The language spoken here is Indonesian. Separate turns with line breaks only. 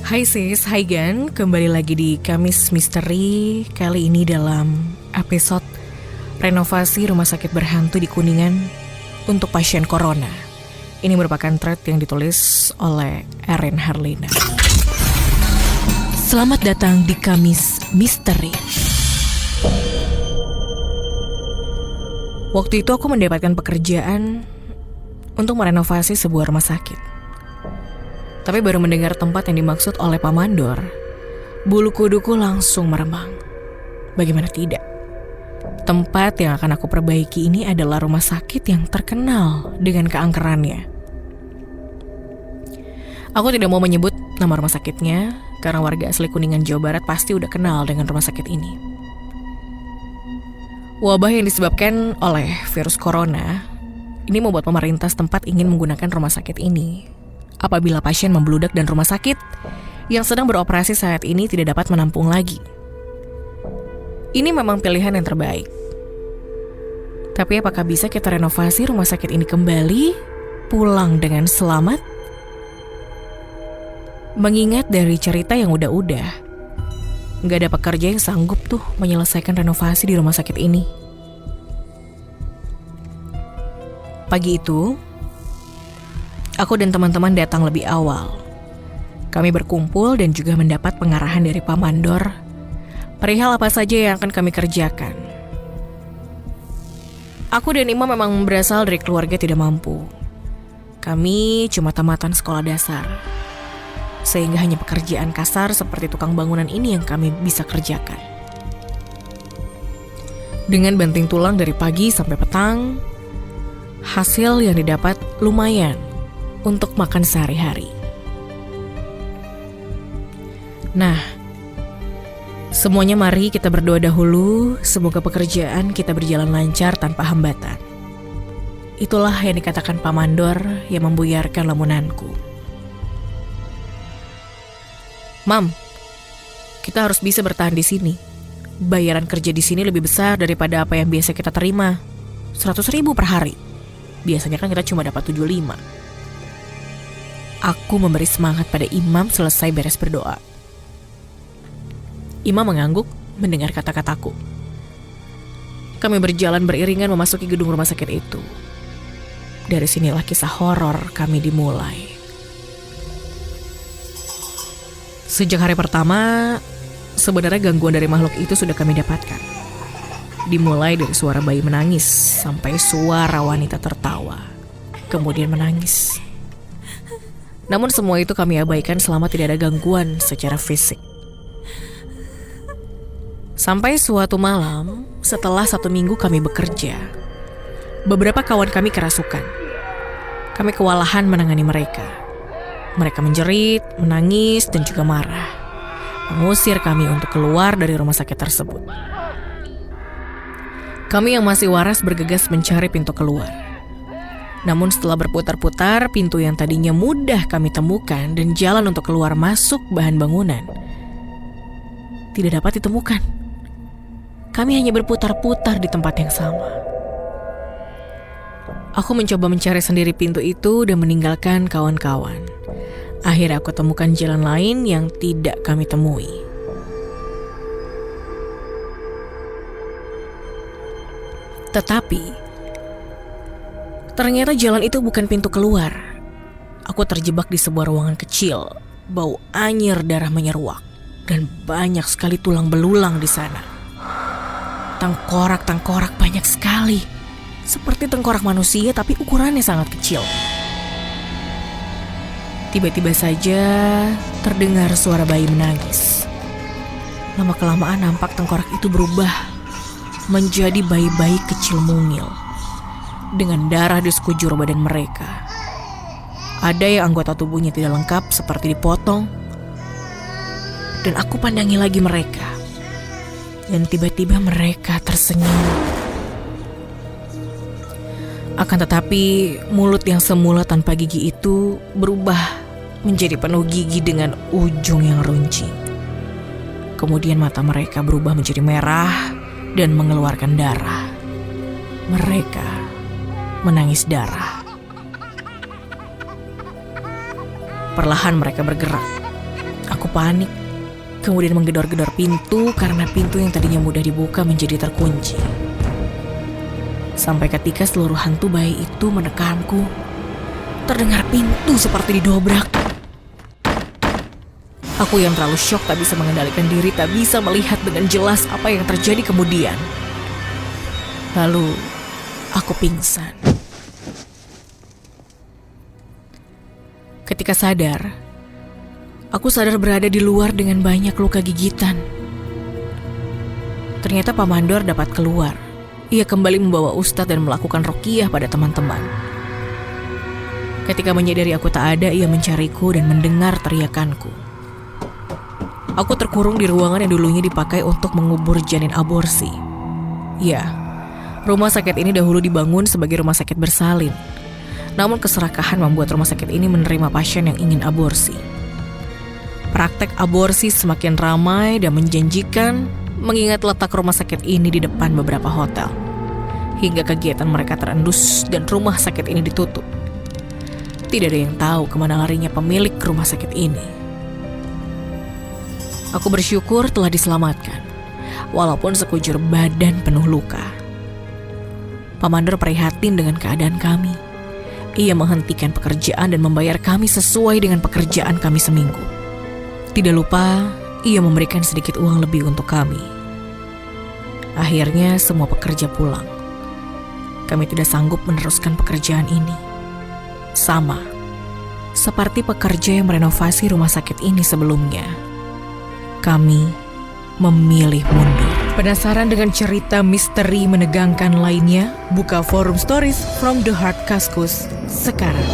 Hai sis, hai Gan, kembali lagi di Kamis Misteri. Kali ini dalam episode renovasi rumah sakit berhantu di Kuningan untuk pasien corona. Ini merupakan thread yang ditulis oleh Erin Herlina. Selamat datang di Kamis Misteri. Waktu itu aku mendapatkan pekerjaan untuk merenovasi sebuah rumah sakit. Tapi baru mendengar tempat yang dimaksud oleh Pak Mandor, bulu kuduku langsung meremang. Bagaimana tidak? Tempat yang akan aku perbaiki ini adalah rumah sakit yang terkenal dengan keangkerannya. Aku tidak mau menyebut nama rumah sakitnya, karena warga asli Kuningan, Jawa Barat pasti udah kenal dengan rumah sakit ini. Wabah yang disebabkan oleh virus corona ini membuat pemerintah setempat ingin menggunakan rumah sakit ini apabila pasien membludak dan rumah sakit yang sedang beroperasi saat ini tidak dapat menampung lagi. Ini memang pilihan yang terbaik. Tapi apakah bisa kita renovasi rumah sakit ini kembali, pulang dengan selamat? Mengingat dari cerita yang udah-udah, gak ada pekerja yang sanggup tuh menyelesaikan renovasi di rumah sakit ini. Pagi itu, aku dan teman-teman datang lebih awal. Kami berkumpul dan juga mendapat pengarahan dari Pak Mandor perihal apa saja yang akan kami kerjakan. Aku dan Imam memang berasal dari keluarga tidak mampu. Kami cuma tamatan sekolah dasar, sehingga hanya pekerjaan kasar seperti tukang bangunan ini yang kami bisa kerjakan. Dengan banting tulang dari pagi sampai petang, hasil yang didapat lumayan untuk makan sehari-hari. Nah, semuanya mari kita berdoa dahulu, semoga pekerjaan kita berjalan lancar tanpa hambatan. Itulah yang dikatakan Pak Mandor yang membuyarkan lamunanku. Mam, kita harus bisa bertahan di sini. Bayaran kerja di sini lebih besar daripada apa yang biasa kita terima. 100.000 per hari. Biasanya kan kita cuma dapat 75. Aku memberi semangat pada Imam selesai beres berdoa. Imam mengangguk mendengar kata-kataku. Kami berjalan beriringan memasuki gedung rumah sakit itu. Dari sinilah kisah horor kami dimulai. Sejak hari pertama, sebenarnya gangguan dari makhluk itu sudah kami dapatkan. Dimulai dari suara bayi menangis sampai suara wanita tertawa, kemudian menangis. Namun semua itu kami abaikan selama tidak ada gangguan secara fisik. Sampai suatu malam, setelah 1 minggu kami bekerja, beberapa kawan kami kerasukan. Kami kewalahan menangani mereka. Mereka menjerit, menangis, dan juga marah, mengusir kami untuk keluar dari rumah sakit tersebut. Kami yang masih waras bergegas mencari pintu keluar. Namun setelah berputar-putar, pintu yang tadinya mudah kami temukan dan jalan untuk keluar masuk bahan bangunan tidak dapat ditemukan. Kami hanya berputar-putar di tempat yang sama. Aku mencoba mencari sendiri pintu itu dan meninggalkan kawan-kawan. Akhirnya aku temukan jalan lain yang tidak kami temui. Tetapi ternyata jalan itu bukan pintu keluar. Aku terjebak di sebuah ruangan kecil. Bau anyir darah menyeruak dan banyak sekali tulang belulang di sana. Tengkorak-tengkorak banyak sekali. Seperti tengkorak manusia tapi ukurannya sangat kecil. Tiba-tiba saja terdengar suara bayi menangis. Lama-kelamaan nampak tengkorak itu berubah menjadi bayi-bayi kecil mungil dengan darah di sekujur badan mereka. Ada yang anggota tubuhnya tidak lengkap seperti dipotong. Dan aku pandangi lagi mereka. Dan tiba-tiba mereka tersenyum. Akan tetapi mulut yang semula tanpa gigi itu berubah menjadi penuh gigi dengan ujung yang runcing. Kemudian mata mereka berubah menjadi merah dan mengeluarkan darah. Mereka menangis darah. Perlahan mereka bergerak. Aku panik, kemudian menggedor-gedor pintu karena pintu yang tadinya mudah dibuka menjadi terkunci. Sampai ketika seluruh hantu bayi itu menekanku, terdengar pintu seperti didobrak. Aku yang terlalu syok tak bisa mengendalikan diri, tak bisa melihat dengan jelas apa yang terjadi kemudian. Lalu, aku pingsan. Ketika sadar, aku sadar berada di luar dengan banyak luka gigitan. Ternyata Pak Mandor dapat keluar. Ia kembali membawa Ustadz dan melakukan ruqyah pada teman-teman. Ketika menyadari aku tak ada, ia mencariku dan mendengar teriakanku. Aku terkurung di ruangan yang dulunya dipakai untuk mengubur janin aborsi. Ya, rumah sakit ini dahulu dibangun sebagai rumah sakit bersalin. Namun keserakahan membuat rumah sakit ini menerima pasien yang ingin aborsi. Praktek aborsi semakin ramai dan menjanjikan mengingat letak rumah sakit ini di depan beberapa hotel. Hingga kegiatan mereka terendus dan rumah sakit ini ditutup. Tidak ada yang tahu kemana larinya pemilik rumah sakit ini. Aku bersyukur telah diselamatkan, walaupun sekujur badan penuh luka. Pak Mandor prihatin dengan keadaan kami. Ia menghentikan pekerjaan dan membayar kami sesuai dengan pekerjaan kami seminggu. Tidak lupa, ia memberikan sedikit uang lebih untuk kami. Akhirnya semua pekerja pulang. Kami tidak sanggup meneruskan pekerjaan ini. Sama seperti pekerja yang merenovasi rumah sakit ini sebelumnya. Kami memilih mundur. Penasaran dengan cerita misteri menegangkan lainnya? Buka forum stories from the heart Kaskus sekarang.